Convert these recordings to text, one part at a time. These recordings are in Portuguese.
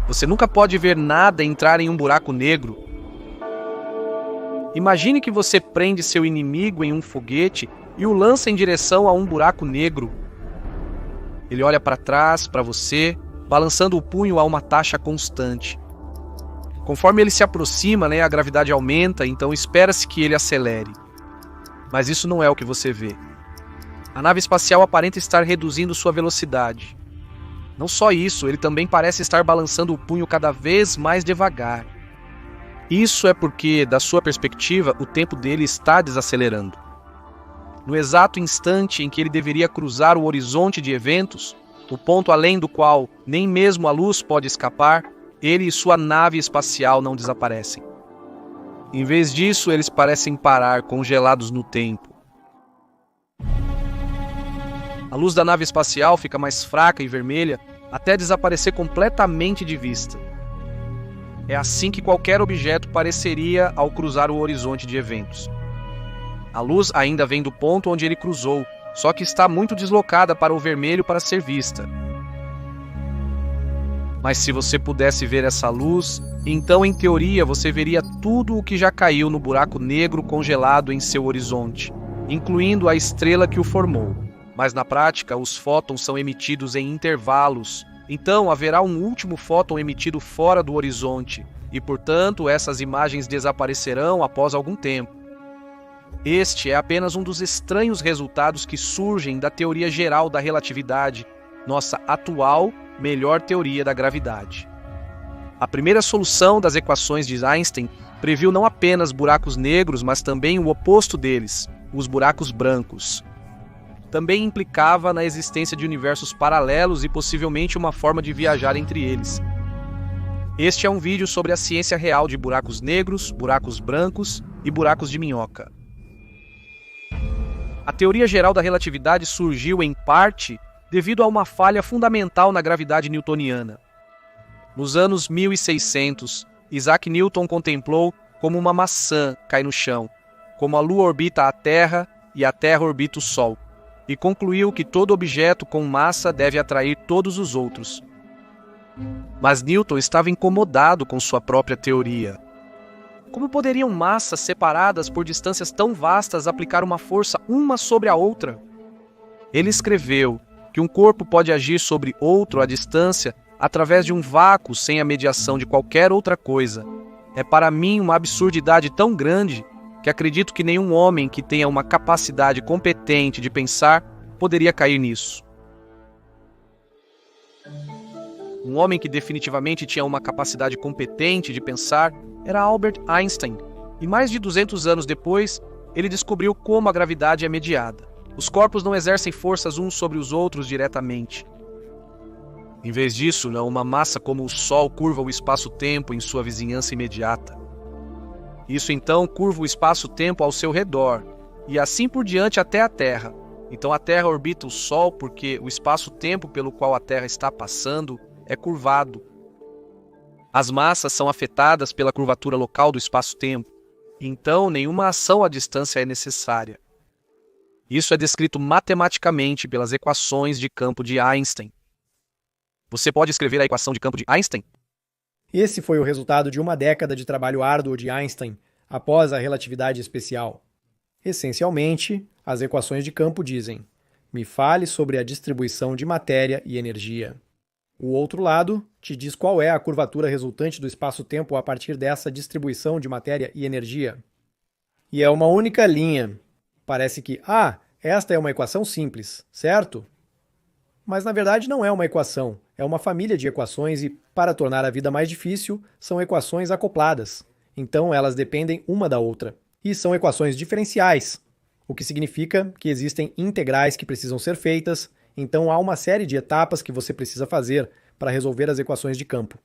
Você nunca pode ver nada entrar em um buraco negro. Imagine que você prende seu inimigo em um foguete e o lança em direção a um buraco negro. Ele olha para trás, para você, balançando o punho a uma taxa constante. Conforme ele se aproxima, a gravidade aumenta, então espera-se que ele acelere. Mas isso não é o que você vê. A nave espacial aparenta estar reduzindo sua velocidade. Não só isso, ele também parece estar balançando o punho cada vez mais devagar. Isso é porque, da sua perspectiva, o tempo dele está desacelerando. No exato instante em que ele deveria cruzar o horizonte de eventos, o ponto além do qual nem mesmo a luz pode escapar, ele e sua nave espacial não desaparecem. Em vez disso, eles parecem parar, congelados no tempo. A luz da nave espacial fica mais fraca e vermelha até desaparecer completamente de vista. É assim que qualquer objeto pareceria ao cruzar o horizonte de eventos. A luz ainda vem do ponto onde ele cruzou, só que está muito deslocada para o vermelho para ser vista. Mas se você pudesse ver essa luz, então em teoria você veria tudo o que já caiu no buraco negro congelado em seu horizonte, incluindo a estrela que o formou. Mas na prática, os fótons são emitidos em intervalos, então haverá um último fóton emitido fora do horizonte, e portanto essas imagens desaparecerão após algum tempo. Este é apenas um dos estranhos resultados que surgem da teoria geral da relatividade, nossa atual melhor teoria da gravidade. A primeira solução das equações de Einstein previu não apenas buracos negros, mas também o oposto deles, os buracos brancos. Também implicava na existência de universos paralelos e possivelmente uma forma de viajar entre eles. Este é um vídeo sobre a ciência real de buracos negros, buracos brancos e buracos de minhoca. A teoria geral da relatividade surgiu, em parte, devido a uma falha fundamental na gravidade newtoniana. Nos anos 1600, Isaac Newton contemplou como uma maçã cai no chão, como a Lua orbita a Terra e a Terra orbita o Sol, e concluiu que todo objeto com massa deve atrair todos os outros. Mas Newton estava incomodado com sua própria teoria. Como poderiam massas separadas por distâncias tão vastas aplicar uma força uma sobre a outra? Ele escreveu que um corpo pode agir sobre outro à distância através de um vácuo sem a mediação de qualquer outra coisa. É para mim uma absurdidade tão grande que acredito que nenhum homem que tenha uma capacidade competente de pensar poderia cair nisso. Um homem que definitivamente tinha uma capacidade competente de pensar era Albert Einstein, e mais de 200 anos depois, ele descobriu como a gravidade é mediada. Os corpos não exercem forças uns sobre os outros diretamente. Em vez disso, uma massa como o Sol curva o espaço-tempo em sua vizinhança imediata. Isso então curva o espaço-tempo ao seu redor, e assim por diante até a Terra. Então a Terra orbita o Sol porque o espaço-tempo pelo qual a Terra está passando é curvado. As massas são afetadas pela curvatura local do espaço-tempo, então nenhuma ação à distância é necessária. Isso é descrito matematicamente pelas equações de campo de Einstein. Você pode escrever a equação de campo de Einstein? Esse foi o resultado de uma década de trabalho árduo de Einstein após a relatividade especial. Essencialmente, as equações de campo dizem: me fale sobre a distribuição de matéria e energia. O outro lado te diz qual é a curvatura resultante do espaço-tempo a partir dessa distribuição de matéria e energia. E é uma única linha. Parece que, esta é uma equação simples, certo? Mas na verdade não é uma equação, é uma família de equações e, para tornar a vida mais difícil, são equações acopladas. Então elas dependem uma da outra. E são equações diferenciais, o que significa que existem integrais que precisam ser feitas, então há uma série de etapas que você precisa fazer para resolver as equações de campo.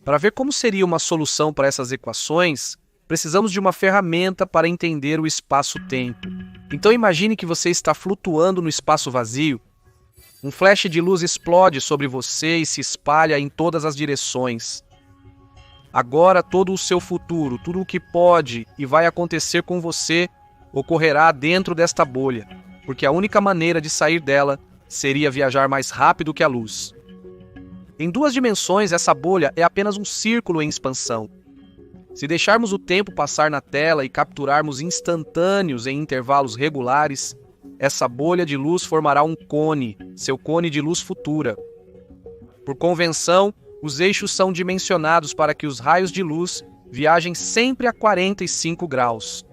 Para ver como seria uma solução para essas equações, precisamos de uma ferramenta para entender o espaço-tempo. Então imagine que você está flutuando no espaço vazio. Um flash de luz explode sobre você e se espalha em todas as direções. Agora todo o seu futuro, tudo o que pode e vai acontecer com você, ocorrerá dentro desta bolha, porque a única maneira de sair dela seria viajar mais rápido que a luz. Em 2 dimensões, essa bolha é apenas um círculo em expansão. Se deixarmos o tempo passar na tela e capturarmos instantâneos em intervalos regulares, essa bolha de luz formará um cone, seu cone de luz futura. Por convenção, os eixos são dimensionados para que os raios de luz viajem sempre a 45 graus.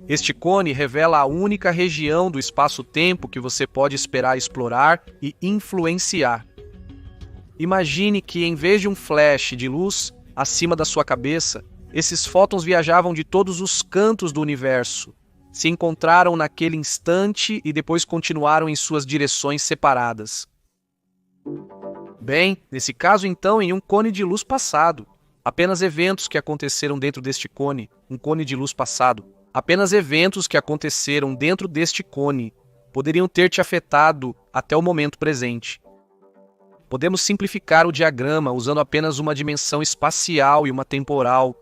Este cone revela a única região do espaço-tempo que você pode esperar explorar e influenciar. Imagine que, em vez de um flash de luz acima da sua cabeça, esses fótons viajavam de todos os cantos do universo, se encontraram naquele instante e depois continuaram em suas direções separadas. Bem, nesse caso então, em um cone de luz passado. Apenas eventos que aconteceram dentro deste cone, um cone de luz passado. Apenas eventos que aconteceram dentro deste cone poderiam ter te afetado até o momento presente. Podemos simplificar o diagrama usando apenas uma dimensão espacial e uma temporal.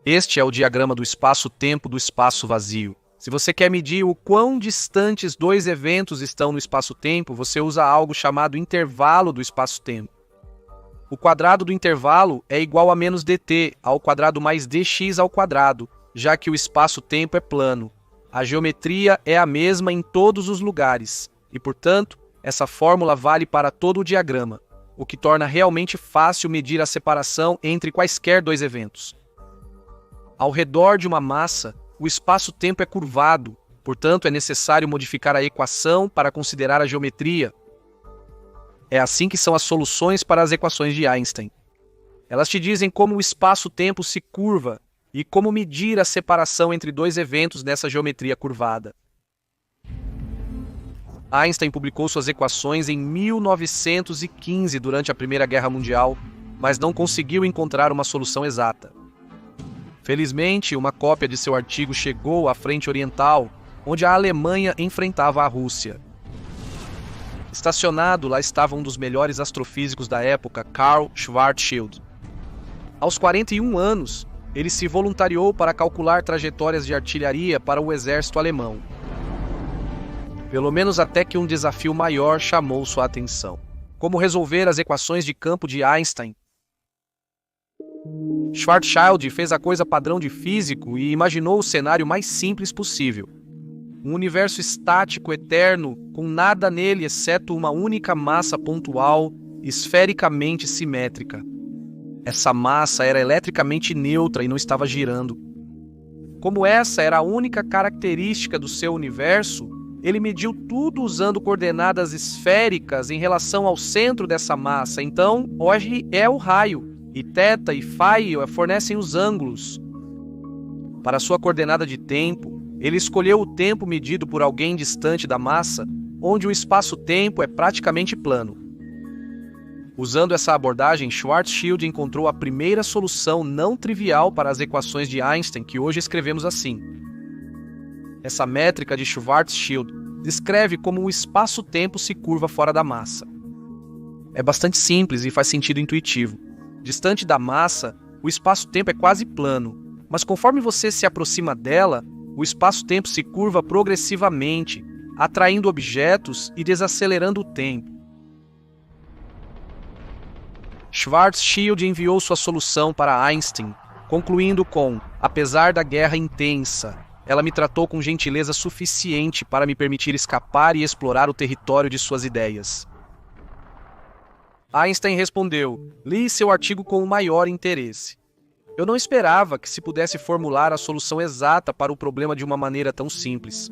Este é o diagrama do espaço-tempo do espaço vazio. Se você quer medir o quão distantes 2 eventos estão no espaço-tempo, você usa algo chamado intervalo do espaço-tempo. O quadrado do intervalo é igual a menos dt ao quadrado mais dx ao quadrado, já que o espaço-tempo é plano. A geometria é a mesma em todos os lugares, e, portanto, essa fórmula vale para todo o diagrama, o que torna realmente fácil medir a separação entre quaisquer 2 eventos. Ao redor de uma massa, o espaço-tempo é curvado, portanto é necessário modificar a equação para considerar a geometria. É assim que são as soluções para as equações de Einstein. Elas te dizem como o espaço-tempo se curva e como medir a separação entre 2 eventos nessa geometria curvada. Einstein publicou suas equações em 1915 durante a Primeira Guerra Mundial, mas não conseguiu encontrar uma solução exata. Felizmente, uma cópia de seu artigo chegou à frente oriental, onde a Alemanha enfrentava a Rússia. Estacionado, lá estava um dos melhores astrofísicos da época, Karl Schwarzschild. Aos 41 anos, ele se voluntariou para calcular trajetórias de artilharia para o exército alemão. Pelo menos até que um desafio maior chamou sua atenção: como resolver as equações de campo de Einstein. Schwarzschild fez a coisa padrão de físico e imaginou o cenário mais simples possível. Um universo estático eterno, com nada nele exceto uma única massa pontual, esfericamente simétrica. Essa massa era eletricamente neutra e não estava girando. Como essa era a única característica do seu universo, ele mediu tudo usando coordenadas esféricas em relação ao centro dessa massa. Então, hoje é o raio, e θ e φ fornecem os ângulos. Para sua coordenada de tempo, ele escolheu o tempo medido por alguém distante da massa, onde o espaço-tempo é praticamente plano. Usando essa abordagem, Schwarzschild encontrou a primeira solução não trivial para as equações de Einstein, que hoje escrevemos assim. Essa métrica de Schwarzschild descreve como o espaço-tempo se curva fora da massa. É bastante simples e faz sentido intuitivo. Distante da massa, o espaço-tempo é quase plano, mas conforme você se aproxima dela, o espaço-tempo se curva progressivamente, atraindo objetos e desacelerando o tempo. Schwarzschild enviou sua solução para Einstein, concluindo com: apesar da guerra intensa, ela me tratou com gentileza suficiente para me permitir escapar e explorar o território de suas ideias. Einstein respondeu: li seu artigo com o maior interesse. Eu não esperava que se pudesse formular a solução exata para o problema de uma maneira tão simples.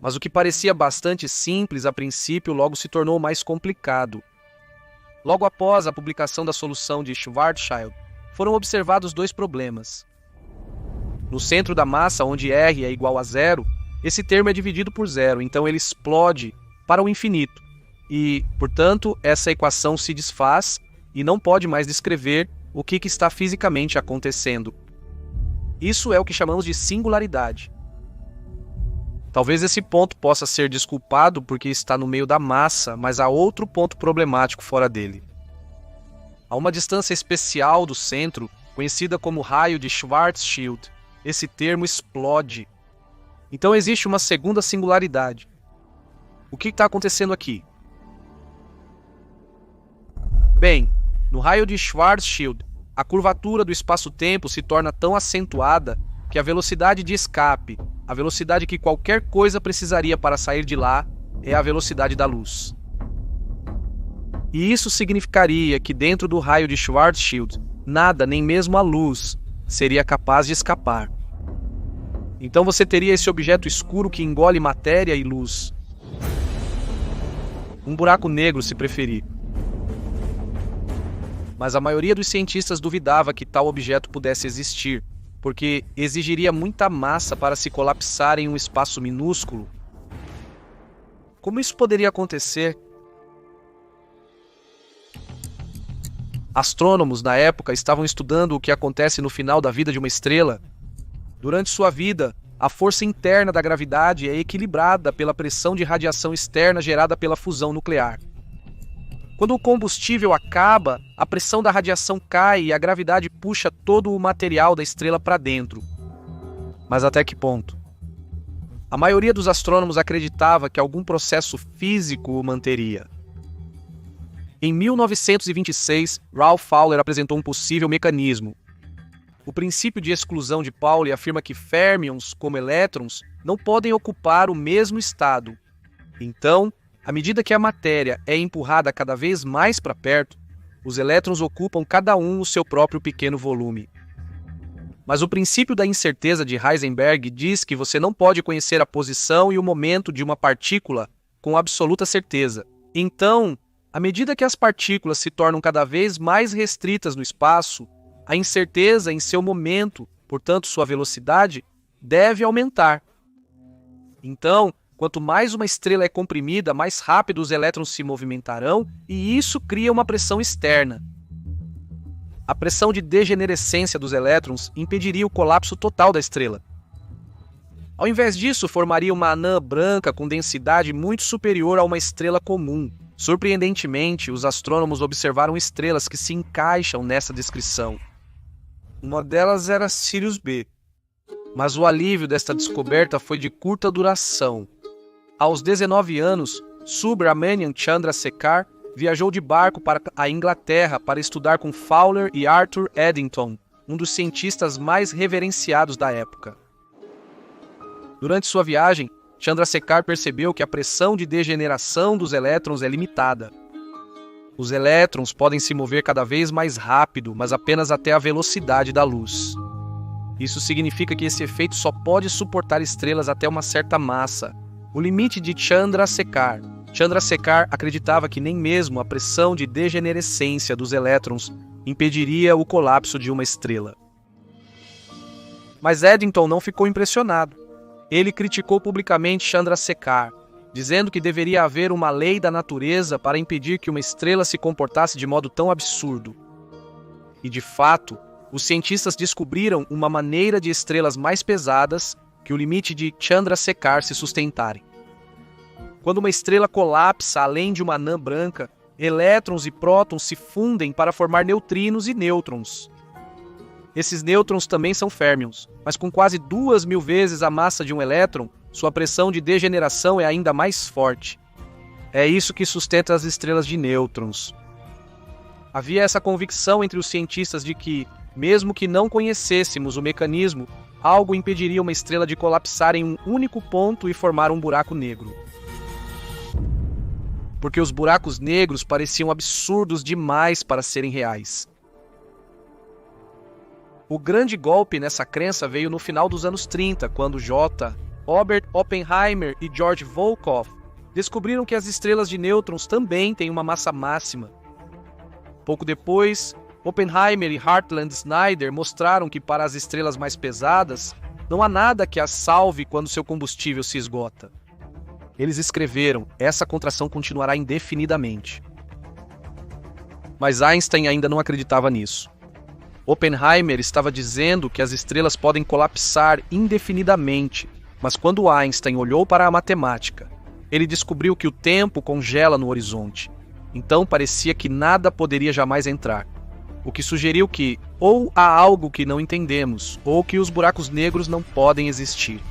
Mas o que parecia bastante simples a princípio logo se tornou mais complicado. Logo após a publicação da solução de Schwarzschild, foram observados 2 problemas. No centro da massa, onde R é igual a 0, esse termo é dividido por 0, então ele explode para o infinito. E, portanto, essa equação se desfaz e não pode mais descrever o que está fisicamente acontecendo. Isso é o que chamamos de singularidade. Talvez esse ponto possa ser desculpado porque está no meio da massa, mas há outro ponto problemático fora dele. A uma distância especial do centro, conhecida como raio de Schwarzschild, esse termo explode. Então existe uma segunda singularidade. O que está acontecendo aqui? Bem, no raio de Schwarzschild, a curvatura do espaço-tempo se torna tão acentuada que a velocidade de escape, a velocidade que qualquer coisa precisaria para sair de lá, é a velocidade da luz. E isso significaria que dentro do raio de Schwarzschild, nada, nem mesmo a luz, seria capaz de escapar. Então você teria esse objeto escuro que engole matéria e luz. Um buraco negro, se preferir. Mas a maioria dos cientistas duvidava que tal objeto pudesse existir, porque exigiria muita massa para se colapsar em um espaço minúsculo. Como isso poderia acontecer? Astrônomos na época estavam estudando o que acontece no final da vida de uma estrela. Durante sua vida, a força interna da gravidade é equilibrada pela pressão de radiação externa gerada pela fusão nuclear. Quando o combustível acaba, a pressão da radiação cai e a gravidade puxa todo o material da estrela para dentro. Mas até que ponto? A maioria dos astrônomos acreditava que algum processo físico o manteria. Em 1926, Ralph Fowler apresentou um possível mecanismo. O princípio de exclusão de Pauli afirma que férmions, como elétrons, não podem ocupar o mesmo estado. Então, à medida que a matéria é empurrada cada vez mais para perto, os elétrons ocupam cada um o seu próprio pequeno volume. Mas o princípio da incerteza de Heisenberg diz que você não pode conhecer a posição e o momento de uma partícula com absoluta certeza. Então, à medida que as partículas se tornam cada vez mais restritas no espaço, a incerteza em seu momento, portanto sua velocidade, deve aumentar. Então, quanto mais uma estrela é comprimida, mais rápido os elétrons se movimentarão e isso cria uma pressão externa. A pressão de degenerescência dos elétrons impediria o colapso total da estrela. Ao invés disso, formaria uma anã branca com densidade muito superior a uma estrela comum. Surpreendentemente, os astrônomos observaram estrelas que se encaixam nessa descrição. Uma delas era Sirius B. Mas o alívio desta descoberta foi de curta duração. Aos 19 anos, Subrahmanyam Chandrasekhar viajou de barco para a Inglaterra para estudar com Fowler e Arthur Eddington, um dos cientistas mais reverenciados da época. Durante sua viagem, Chandrasekhar percebeu que a pressão de degeneração dos elétrons é limitada. Os elétrons podem se mover cada vez mais rápido, mas apenas até a velocidade da luz. Isso significa que esse efeito só pode suportar estrelas até uma certa massa, o limite de Chandrasekhar. Chandrasekhar acreditava que nem mesmo a pressão de degenerescência dos elétrons impediria o colapso de uma estrela. Mas Eddington não ficou impressionado. Ele criticou publicamente Chandrasekhar, dizendo que deveria haver uma lei da natureza para impedir que uma estrela se comportasse de modo tão absurdo. E de fato, os cientistas descobriram uma maneira de estrelas mais pesadas que o limite de Chandrasekhar se sustentarem. Quando uma estrela colapsa além de uma anã branca, elétrons e prótons se fundem para formar neutrinos e nêutrons. Esses nêutrons também são férmions, mas com quase 2.000 vezes a massa de um elétron, sua pressão de degeneração é ainda mais forte. É isso que sustenta as estrelas de nêutrons. Havia essa convicção entre os cientistas de que, mesmo que não conhecêssemos o mecanismo, algo impediria uma estrela de colapsar em um único ponto e formar um buraco negro. Porque os buracos negros pareciam absurdos demais para serem reais. O grande golpe nessa crença veio no final dos anos 30, quando Albert Oppenheimer e George Volkoff descobriram que as estrelas de nêutrons também têm uma massa máxima. Pouco depois, Oppenheimer e Hartland Snyder mostraram que para as estrelas mais pesadas, não há nada que as salve quando seu combustível se esgota. Eles escreveram: essa contração continuará indefinidamente. Mas Einstein ainda não acreditava nisso. Oppenheimer estava dizendo que as estrelas podem colapsar indefinidamente, mas quando Einstein olhou para a matemática, ele descobriu que o tempo congela no horizonte. Então parecia que nada poderia jamais entrar. O que sugeriu que ou há algo que não entendemos, ou que os buracos negros não podem existir.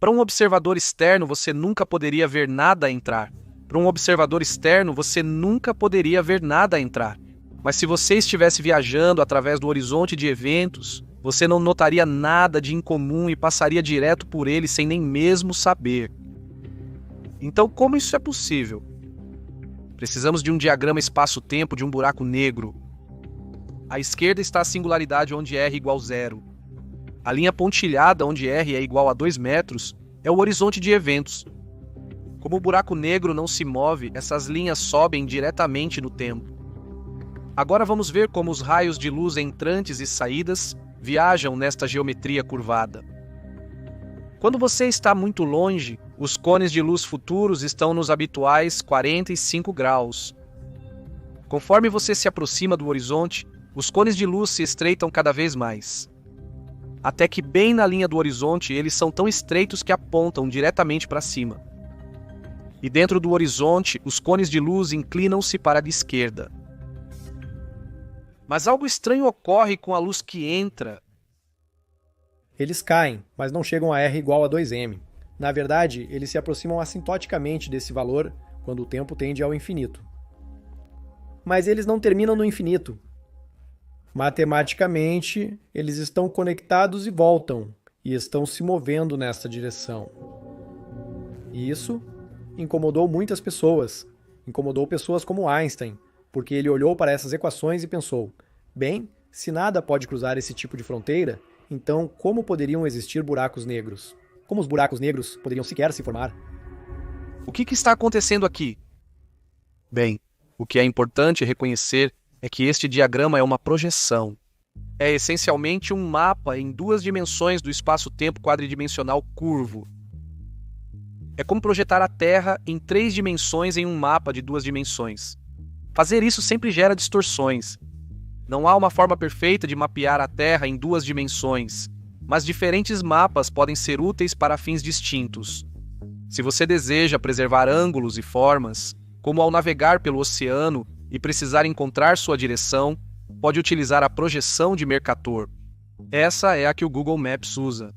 Para um observador externo, você nunca poderia ver nada entrar. Para um observador externo, você nunca poderia ver nada entrar. Mas se você estivesse viajando através do horizonte de eventos, você não notaria nada de incomum e passaria direto por ele sem nem mesmo saber. Então, como isso é possível? Precisamos de um diagrama espaço-tempo de um buraco negro. À esquerda está a singularidade onde R igual 0. A linha pontilhada onde R é igual a 2 metros é o horizonte de eventos. Como o buraco negro não se move, essas linhas sobem diretamente no tempo. Agora vamos ver como os raios de luz entrantes e saídas viajam nesta geometria curvada. Quando você está muito longe, os cones de luz futuros estão nos habituais 45 graus. Conforme você se aproxima do horizonte, os cones de luz se estreitam cada vez mais. Até que bem na linha do horizonte eles são tão estreitos que apontam diretamente para cima. E dentro do horizonte, os cones de luz inclinam-se para a esquerda. Mas algo estranho ocorre com a luz que entra. Eles caem, mas não chegam a R igual a 2m. Na verdade, eles se aproximam assintoticamente desse valor quando o tempo tende ao infinito. Mas eles não terminam no infinito. Matematicamente, eles estão conectados e voltam, e estão se movendo nessa direção. E isso incomodou muitas pessoas. Incomodou pessoas como Einstein, porque ele olhou para essas equações e pensou: bem, se nada pode cruzar esse tipo de fronteira, então como poderiam existir buracos negros? Como os buracos negros poderiam sequer se formar? O que está acontecendo aqui? Bem, o que é importante reconhecer é que este diagrama é uma projeção. É essencialmente um mapa em 2 dimensões do espaço-tempo quadridimensional curvo. É como projetar a Terra em 3 dimensões em um mapa de 2 dimensões. Fazer isso sempre gera distorções. Não há uma forma perfeita de mapear a Terra em 2 dimensões, mas diferentes mapas podem ser úteis para fins distintos. Se você deseja preservar ângulos e formas, como ao navegar pelo oceano e precisar encontrar sua direção, pode utilizar a projeção de Mercator. Essa é a que o Google Maps usa.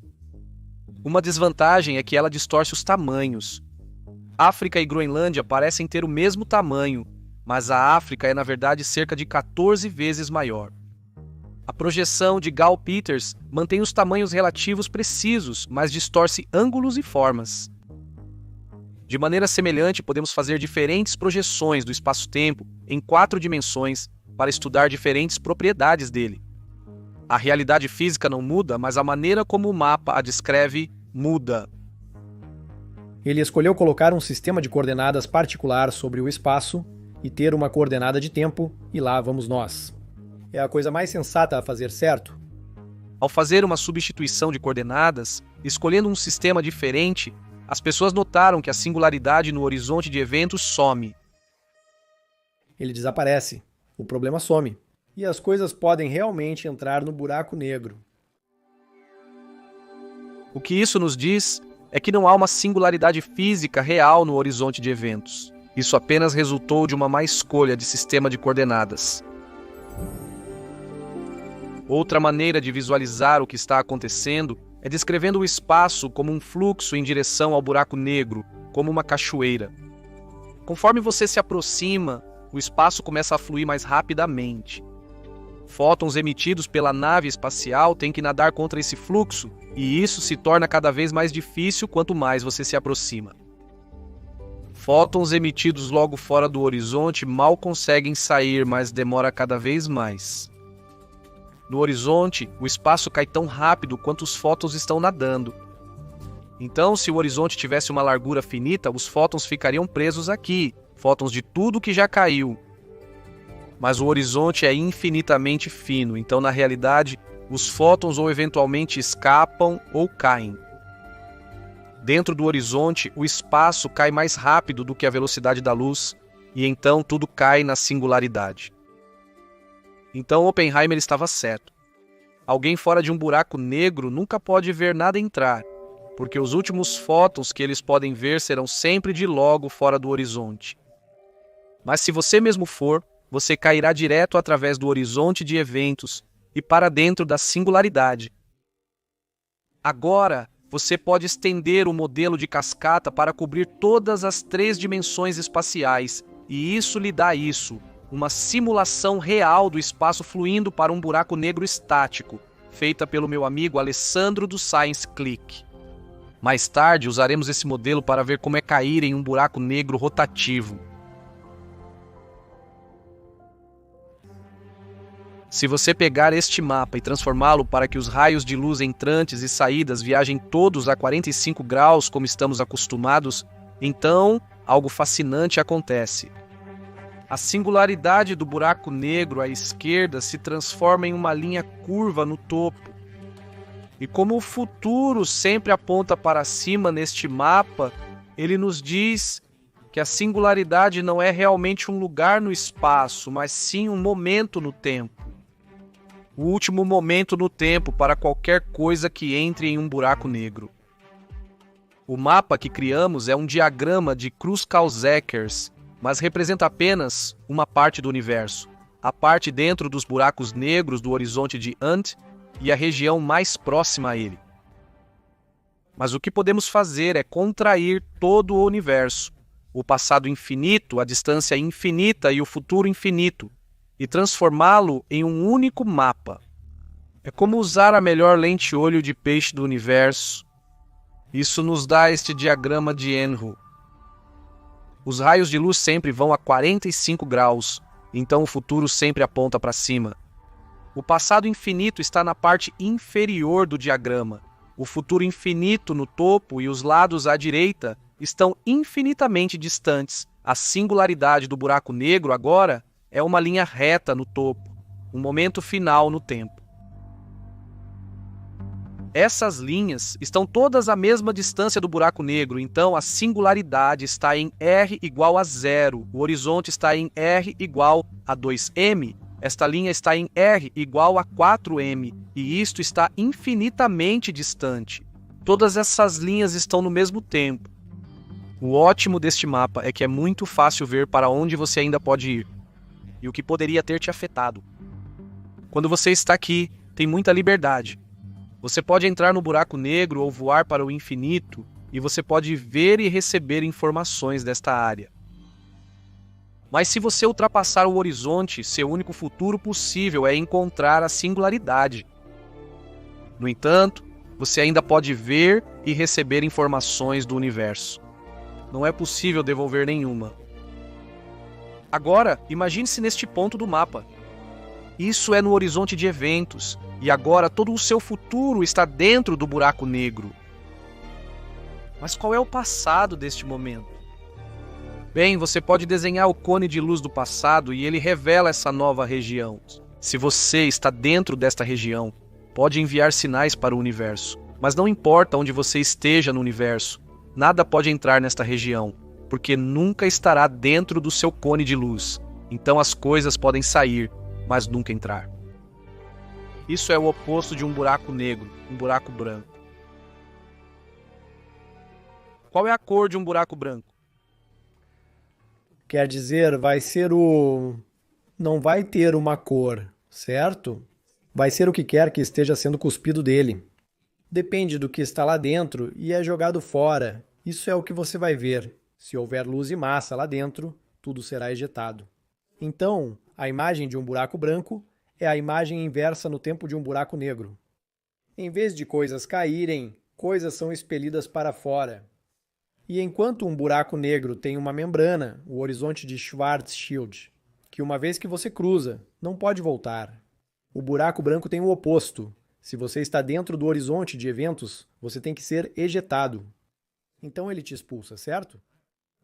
Uma desvantagem é que ela distorce os tamanhos. África e Groenlândia parecem ter o mesmo tamanho, mas a África é na verdade cerca de 14 vezes maior. A projeção de Gall-Peters mantém os tamanhos relativos precisos, mas distorce ângulos e formas. De maneira semelhante, podemos fazer diferentes projeções do espaço-tempo em 4 dimensões para estudar diferentes propriedades dele. A realidade física não muda, mas a maneira como o mapa a descreve muda. Ele escolheu colocar um sistema de coordenadas particular sobre o espaço e ter uma coordenada de tempo, e lá vamos nós. É a coisa mais sensata a fazer, certo? Ao fazer uma substituição de coordenadas, escolhendo um sistema diferente, as pessoas notaram que a singularidade no horizonte de eventos some. Ele desaparece, o problema some, e as coisas podem realmente entrar no buraco negro. O que isso nos diz é que não há uma singularidade física real no horizonte de eventos. Isso apenas resultou de uma má escolha de sistema de coordenadas. Outra maneira de visualizar o que está acontecendo é descrevendo o espaço como um fluxo em direção ao buraco negro, como uma cachoeira. Conforme você se aproxima, o espaço começa a fluir mais rapidamente. Fótons emitidos pela nave espacial têm que nadar contra esse fluxo, e isso se torna cada vez mais difícil quanto mais você se aproxima. Fótons emitidos logo fora do horizonte mal conseguem sair, mas demora cada vez mais. No horizonte, o espaço cai tão rápido quanto os fótons estão nadando. Então, se o horizonte tivesse uma largura finita, os fótons ficariam presos aqui, fótons de tudo que já caiu. Mas o horizonte é infinitamente fino, então na realidade, os fótons ou eventualmente escapam ou caem. Dentro do horizonte, o espaço cai mais rápido do que a velocidade da luz, e então tudo cai na singularidade. Então Oppenheimer estava certo. Alguém fora de um buraco negro nunca pode ver nada entrar, porque os últimos fótons que eles podem ver serão sempre de logo fora do horizonte. Mas se você mesmo for, você cairá direto através do horizonte de eventos e para dentro da singularidade. Agora, você pode estender o modelo de cascata para cobrir todas as 3 dimensões espaciais, e isso lhe dá uma simulação real do espaço fluindo para um buraco negro estático, feita pelo meu amigo Alessandro do Science Click. Mais tarde, usaremos esse modelo para ver como é cair em um buraco negro rotativo. Se você pegar este mapa e transformá-lo para que os raios de luz entrantes e saídas viajem todos a 45 graus, como estamos acostumados, então algo fascinante acontece. A singularidade do buraco negro à esquerda se transforma em uma linha curva no topo. E como o futuro sempre aponta para cima neste mapa, ele nos diz que a singularidade não é realmente um lugar no espaço, mas sim um momento no tempo. O último momento no tempo para qualquer coisa que entre em um buraco negro. O mapa que criamos é um diagrama de Kruskal's-Eckers, mas representa apenas uma parte do universo, a parte dentro dos buracos negros do horizonte de Hunt e a região mais próxima a ele. Mas o que podemos fazer é contrair todo o universo, o passado infinito, a distância infinita e o futuro infinito, e transformá-lo em um único mapa. É como usar a melhor lente-olho de peixe do universo. Isso nos dá este diagrama de Enru. Os raios de luz sempre vão a 45 graus, então o futuro sempre aponta para cima. O passado infinito está na parte inferior do diagrama. O futuro infinito no topo e os lados à direita estão infinitamente distantes. A singularidade do buraco negro agora é uma linha reta no topo, um momento final no tempo. Essas linhas estão todas à mesma distância do buraco negro, então a singularidade está em R igual a 0, o horizonte está em R igual a 2m, esta linha está em R igual a 4m, e isto está infinitamente distante. Todas essas linhas estão no mesmo tempo. O ótimo deste mapa é que é muito fácil ver para onde você ainda pode ir, e o que poderia ter te afetado. Quando você está aqui, tem muita liberdade. Você pode entrar no buraco negro ou voar para o infinito, e você pode ver e receber informações desta área. Mas se você ultrapassar o horizonte, seu único futuro possível é encontrar a singularidade. No entanto, você ainda pode ver e receber informações do universo. Não é possível devolver nenhuma. Agora, imagine-se neste ponto do mapa. Isso é no horizonte de eventos, e agora todo o seu futuro está dentro do buraco negro. Mas qual é o passado deste momento? Bem, você pode desenhar o cone de luz do passado e ele revela essa nova região. Se você está dentro desta região, pode enviar sinais para o universo. Mas não importa onde você esteja no universo, nada pode entrar nesta região, porque nunca estará dentro do seu cone de luz. Então as coisas podem sair, mas nunca entrar. Isso é o oposto de um buraco negro, um buraco branco. Qual é a cor de um buraco branco? Quer dizer, vai ser o... Não vai ter uma cor, certo? Vai ser o que quer que esteja sendo cuspido dele. Depende do que está lá dentro e é jogado fora. Isso é o que você vai ver. Se houver luz e massa lá dentro, tudo será ejetado. Então, a imagem de um buraco branco é a imagem inversa no tempo de um buraco negro. Em vez de coisas caírem, coisas são expelidas para fora. E enquanto um buraco negro tem uma membrana, o horizonte de Schwarzschild, que uma vez que você cruza, não pode voltar. O buraco branco tem o oposto. Se você está dentro do horizonte de eventos, você tem que ser ejetado. Então ele te expulsa, certo?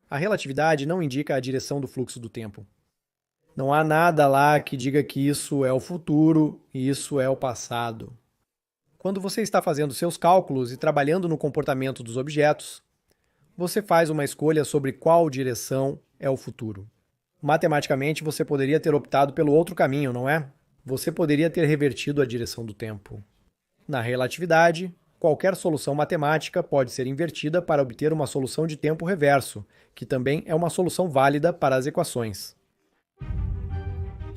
A relatividade não indica a direção do fluxo do tempo. Não há nada lá que diga que isso é o futuro e isso é o passado. Quando você está fazendo seus cálculos e trabalhando no comportamento dos objetos, você faz uma escolha sobre qual direção é o futuro. Matematicamente, você poderia ter optado pelo outro caminho, não é? Você poderia ter revertido a direção do tempo. Na relatividade, qualquer solução matemática pode ser invertida para obter uma solução de tempo reverso, que também é uma solução válida para as equações.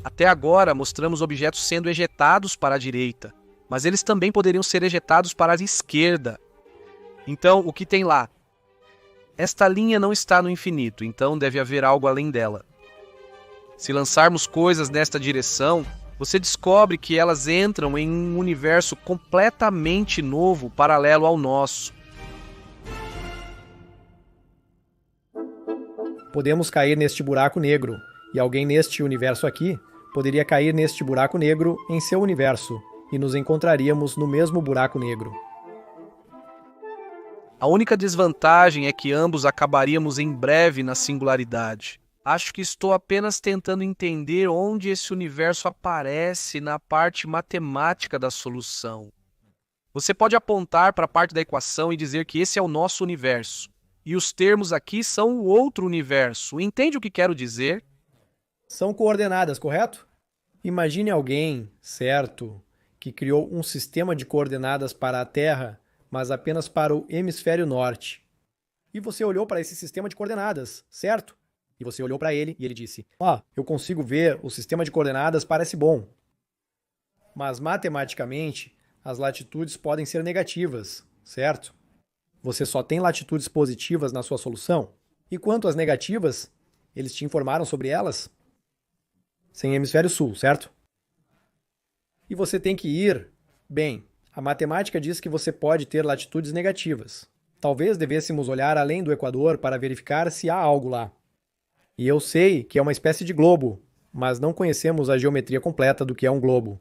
Até agora, mostramos objetos sendo ejetados para a direita, mas eles também poderiam ser ejetados para a esquerda. Então, o que tem lá? Esta linha não está no infinito, então deve haver algo além dela. Se lançarmos coisas nesta direção, você descobre que elas entram em um universo completamente novo, paralelo ao nosso. Podemos cair neste buraco negro, e alguém neste universo aqui poderia cair neste buraco negro em seu universo, e nos encontraríamos no mesmo buraco negro. A única desvantagem é que ambos acabaríamos em breve na singularidade. Acho que estou apenas tentando entender onde esse universo aparece na parte matemática da solução. Você pode apontar para a parte da equação e dizer que esse é o nosso universo. E os termos aqui são o outro universo. Entende o que quero dizer? São coordenadas, correto? Imagine alguém, certo, que criou um sistema de coordenadas para a Terra, mas apenas para o hemisfério norte. E você olhou para esse sistema de coordenadas, certo? E você olhou para ele e ele disse: eu consigo ver, o sistema de coordenadas parece bom. Mas matematicamente, as latitudes podem ser negativas, certo? Você só tem latitudes positivas na sua solução? E quanto às negativas, eles te informaram sobre elas? Sem hemisfério sul, certo? E você tem que ir, bem, a matemática diz que você pode ter latitudes negativas. Talvez devêssemos olhar além do Equador para verificar se há algo lá. E eu sei que é uma espécie de globo, mas não conhecemos a geometria completa do que é um globo.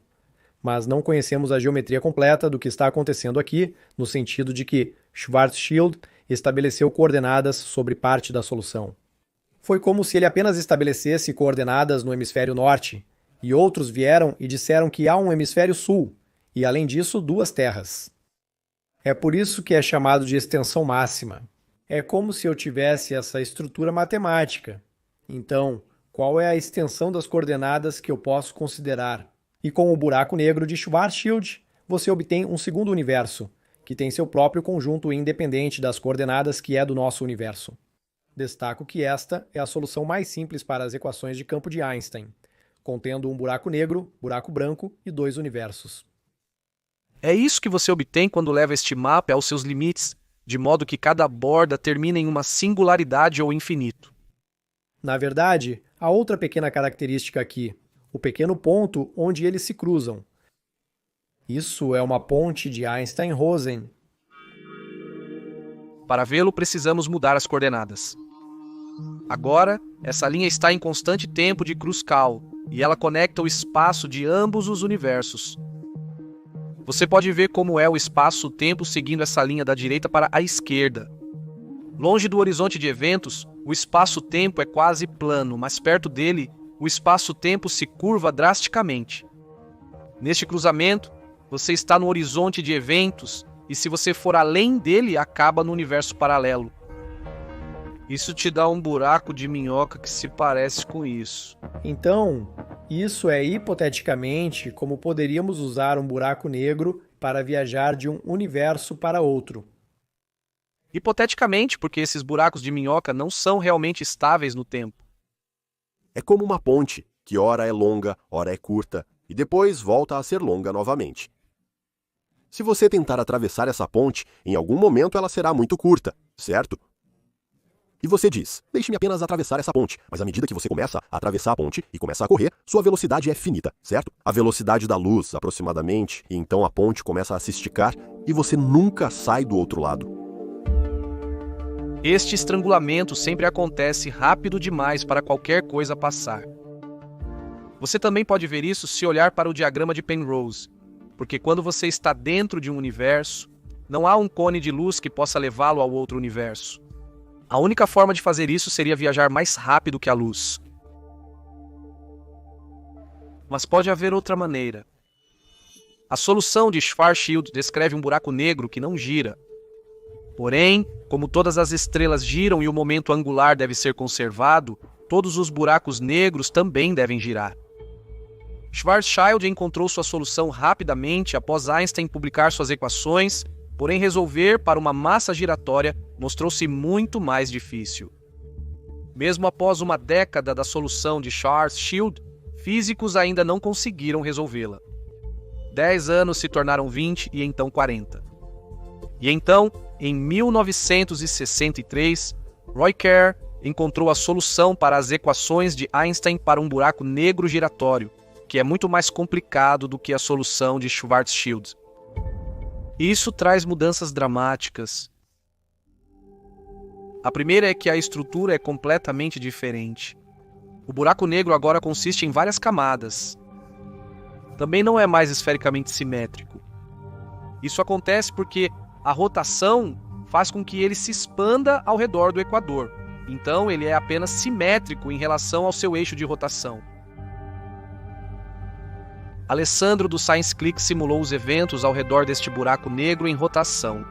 Mas não conhecemos a geometria completa do que está acontecendo aqui, no sentido de que Schwarzschild estabeleceu coordenadas sobre parte da solução. Foi como se ele apenas estabelecesse coordenadas no hemisfério norte, e outros vieram e disseram que há um hemisfério sul, e além disso, duas terras. É por isso que é chamado de extensão máxima. É como se eu tivesse essa estrutura matemática. Então, qual é a extensão das coordenadas que eu posso considerar? E com o buraco negro de Schwarzschild, você obtém um segundo universo, que tem seu próprio conjunto independente das coordenadas que é do nosso universo. Destaco que esta é a solução mais simples para as equações de campo de Einstein, contendo um buraco negro, buraco branco e dois universos. É isso que você obtém quando leva este mapa aos seus limites, de modo que cada borda termina em uma singularidade ou infinito. Na verdade, há outra pequena característica aqui, o pequeno ponto onde eles se cruzam. Isso é uma ponte de Einstein-Rosen. Para vê-lo, precisamos mudar as coordenadas. Agora, essa linha está em constante tempo de Kruskal, e ela conecta o espaço de ambos os universos. Você pode ver como é o espaço-tempo seguindo essa linha da direita para a esquerda. Longe do horizonte de eventos, o espaço-tempo é quase plano, mas perto dele, o espaço-tempo se curva drasticamente. Neste cruzamento, você está no horizonte de eventos, e se você for além dele, acaba no universo paralelo. Isso te dá um buraco de minhoca que se parece com isso. Então, isso é hipoteticamente como poderíamos usar um buraco negro para viajar de um universo para outro. Hipoteticamente, porque esses buracos de minhoca não são realmente estáveis no tempo. É como uma ponte, que ora é longa, ora é curta, e depois volta a ser longa novamente. Se você tentar atravessar essa ponte, em algum momento ela será muito curta, certo? E você diz, deixe-me apenas atravessar essa ponte, mas à medida que você começa a atravessar a ponte e começa a correr, sua velocidade é finita, certo? A velocidade da luz, aproximadamente, e então a ponte começa a se esticar e você nunca sai do outro lado. Este estrangulamento sempre acontece rápido demais para qualquer coisa passar. Você também pode ver isso se olhar para o diagrama de Penrose, porque quando você está dentro de um universo, não há um cone de luz que possa levá-lo ao outro universo. A única forma de fazer isso seria viajar mais rápido que a luz. Mas pode haver outra maneira. A solução de Schwarzschild descreve um buraco negro que não gira. Porém, como todas as estrelas giram e o momento angular deve ser conservado, todos os buracos negros também devem girar. Schwarzschild encontrou sua solução rapidamente após Einstein publicar suas equações, porém resolver para uma massa giratória mostrou-se muito mais difícil. Mesmo após uma década da solução de Schwarzschild, físicos ainda não conseguiram resolvê-la. 10 anos se tornaram 20 e então 40. E então, em 1963, Roy Kerr encontrou a solução para as equações de Einstein para um buraco negro giratório, que é muito mais complicado do que a solução de Schwarzschild. E isso traz mudanças dramáticas. A primeira é que a estrutura é completamente diferente. O buraco negro agora consiste em várias camadas. Também não é mais esfericamente simétrico. Isso acontece porque a rotação faz com que ele se expanda ao redor do equador. Então, ele é apenas simétrico em relação ao seu eixo de rotação. Alessandro do Science Click simulou os eventos ao redor deste buraco negro em rotação.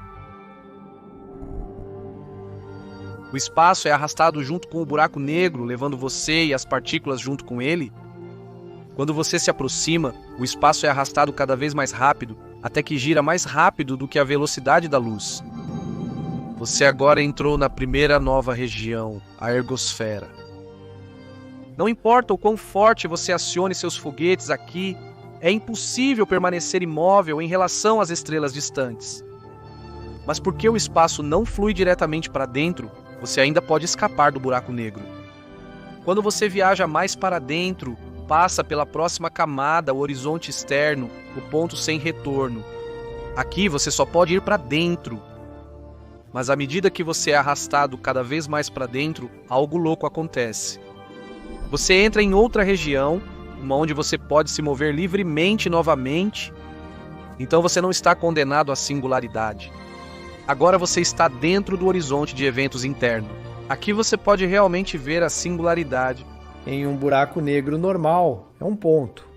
O espaço é arrastado junto com o buraco negro, levando você e as partículas junto com ele. Quando você se aproxima, o espaço é arrastado cada vez mais rápido, até que gira mais rápido do que a velocidade da luz. Você agora entrou na primeira nova região, a ergosfera. Não importa o quão forte você acione seus foguetes aqui, é impossível permanecer imóvel em relação às estrelas distantes. Mas porque o espaço não flui diretamente para dentro, você ainda pode escapar do buraco negro. Quando você viaja mais para dentro, passa pela próxima camada, o horizonte externo, o ponto sem retorno. Aqui você só pode ir para dentro. Mas à medida que você é arrastado cada vez mais para dentro, algo louco acontece. Você entra em outra região, uma onde você pode se mover livremente novamente. Então você não está condenado à singularidade. Agora você está dentro do horizonte de eventos interno. Aqui você pode realmente ver a singularidade. Em um buraco negro normal, é um ponto.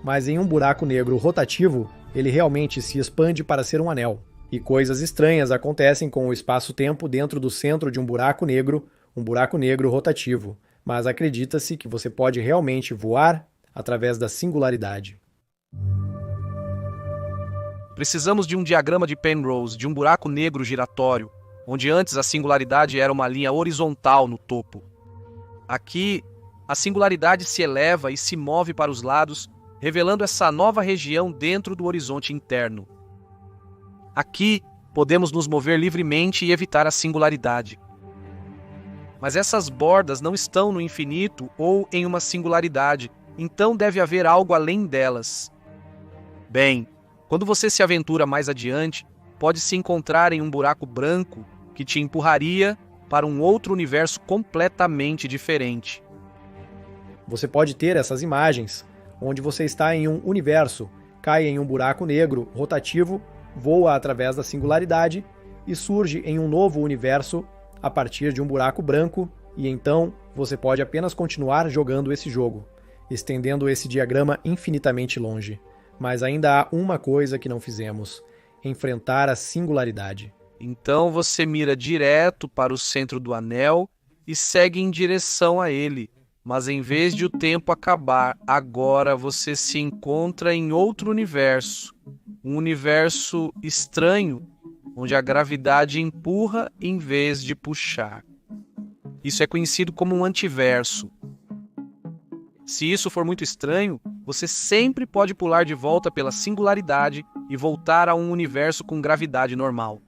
Mas em um buraco negro rotativo, ele realmente se expande para ser um anel. E coisas estranhas acontecem com o espaço-tempo dentro do centro de um buraco negro rotativo. Mas acredita-se que você pode realmente voar através da singularidade. Precisamos de um diagrama de Penrose, de um buraco negro giratório, onde antes a singularidade era uma linha horizontal no topo. Aqui, a singularidade se eleva e se move para os lados, revelando essa nova região dentro do horizonte interno. Aqui, podemos nos mover livremente e evitar a singularidade. Mas essas bordas não estão no infinito ou em uma singularidade, então deve haver algo além delas. Bem, quando você se aventura mais adiante, pode se encontrar em um buraco branco que te empurraria para um outro universo completamente diferente. Você pode ter essas imagens, onde você está em um universo, cai em um buraco negro rotativo, voa através da singularidade e surge em um novo universo a partir de um buraco branco, e então você pode apenas continuar jogando esse jogo, estendendo esse diagrama infinitamente longe. Mas ainda há uma coisa que não fizemos: enfrentar a singularidade. Então você mira direto para o centro do anel e segue em direção a ele. Mas em vez de o tempo acabar, agora você se encontra em outro universo. Um universo estranho, onde a gravidade empurra em vez de puxar. Isso é conhecido como um antiverso. Se isso for muito estranho, você sempre pode pular de volta pela singularidade e voltar a um universo com gravidade normal.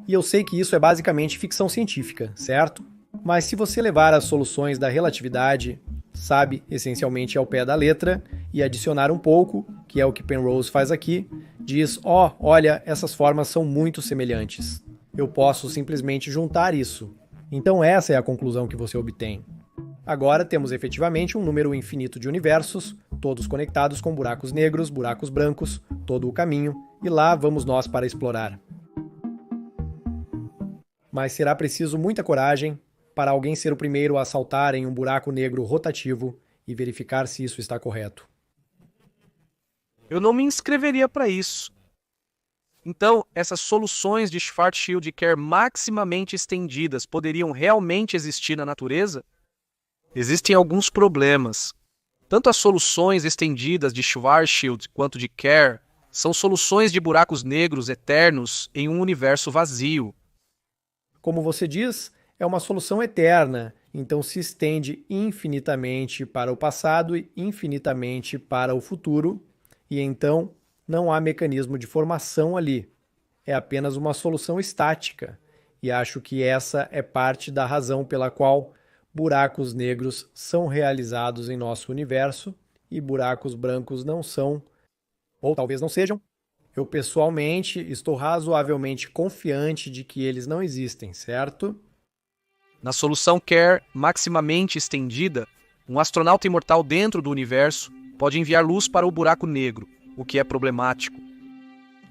E eu sei que isso é basicamente ficção científica, certo? Mas se você levar as soluções da relatividade, sabe, essencialmente ao pé da letra, e adicionar um pouco, que é o que Penrose faz aqui, diz: olha, essas formas são muito semelhantes. Eu posso simplesmente juntar isso. Então essa é a conclusão que você obtém. Agora temos efetivamente um número infinito de universos, todos conectados com buracos negros, buracos brancos, todo o caminho, e lá vamos nós para explorar. Mas será preciso muita coragem para alguém ser o primeiro a saltar em um buraco negro rotativo e verificar se isso está correto. Eu não me inscreveria para isso. Então, essas soluções de Schwarzschild e Kerr maximamente estendidas poderiam realmente existir na natureza? Existem alguns problemas. Tanto as soluções estendidas de Schwarzschild quanto de Kerr são soluções de buracos negros eternos em um universo vazio. Como você diz, é uma solução eterna, então se estende infinitamente para o passado e infinitamente para o futuro, e então não há mecanismo de formação ali. é apenas uma solução estática, e acho que essa é parte da razão pela qual buracos negros são realizados em nosso universo e buracos brancos não são, ou talvez não sejam. Eu pessoalmente estou razoavelmente confiante de que eles não existem, certo? Na solução Kerr maximamente estendida, um astronauta imortal dentro do universo pode enviar luz para o buraco negro, o que é problemático.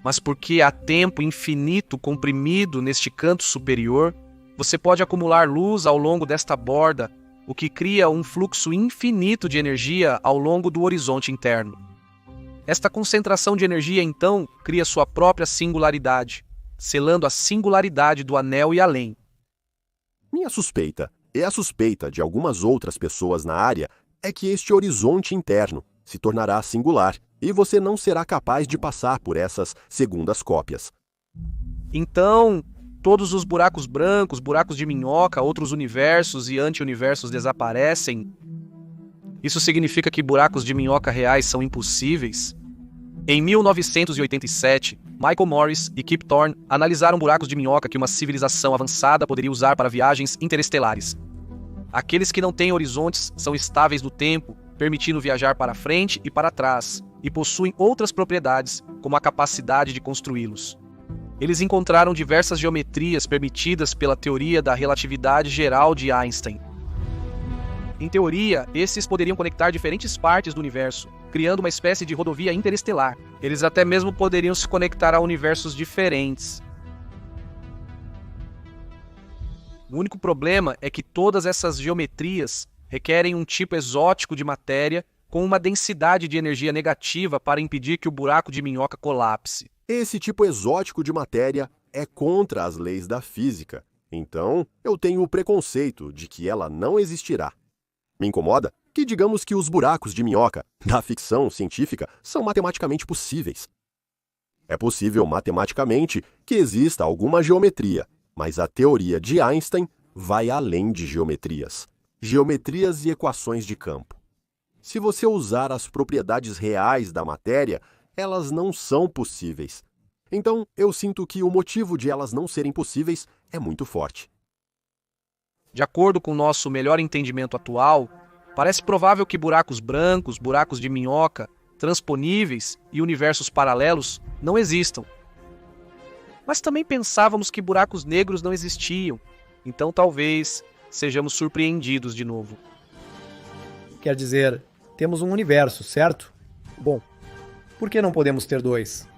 Mas porque há tempo infinito comprimido neste canto superior, você pode acumular luz ao longo desta borda, o que cria um fluxo infinito de energia ao longo do horizonte interno. Esta concentração de energia, então, cria sua própria singularidade, selando a singularidade do anel e além. Minha suspeita, e a suspeita de algumas outras pessoas na área, é que este horizonte interno se tornará singular e você não será capaz de passar por essas segundas cópias. Então, todos os buracos brancos, buracos de minhoca, outros universos e anti-universos desaparecem? Isso significa que buracos de minhoca reais são impossíveis? Em 1987, Michael Morris e Kip Thorne analisaram buracos de minhoca que uma civilização avançada poderia usar para viagens interestelares. Aqueles que não têm horizontes são estáveis no tempo, permitindo viajar para frente e para trás, e possuem outras propriedades, como a capacidade de construí-los. Eles encontraram diversas geometrias permitidas pela teoria da relatividade geral de Einstein. Em teoria, esses poderiam conectar diferentes partes do universo, criando uma espécie de rodovia interestelar. Eles até mesmo poderiam se conectar a universos diferentes. O único problema é que todas essas geometrias requerem um tipo exótico de matéria com uma densidade de energia negativa para impedir que o buraco de minhoca colapse. Esse tipo exótico de matéria é contra as leis da física, então eu tenho o preconceito de que ela não existirá. Me incomoda que digamos que os buracos de minhoca da ficção científica são matematicamente possíveis. É possível matematicamente que exista alguma geometria, mas a teoria de Einstein vai além de geometrias. Geometrias e equações de campo. Se você usar as propriedades reais da matéria, elas não são possíveis. Então, eu sinto que o motivo de elas não serem possíveis é muito forte. De acordo com o nosso melhor entendimento atual, parece provável que buracos brancos, buracos de minhoca, transponíveis e universos paralelos não existam. Mas também pensávamos que buracos negros não existiam, então talvez sejamos surpreendidos de novo. Quer dizer, temos um universo, certo? Bom, por que não podemos ter dois?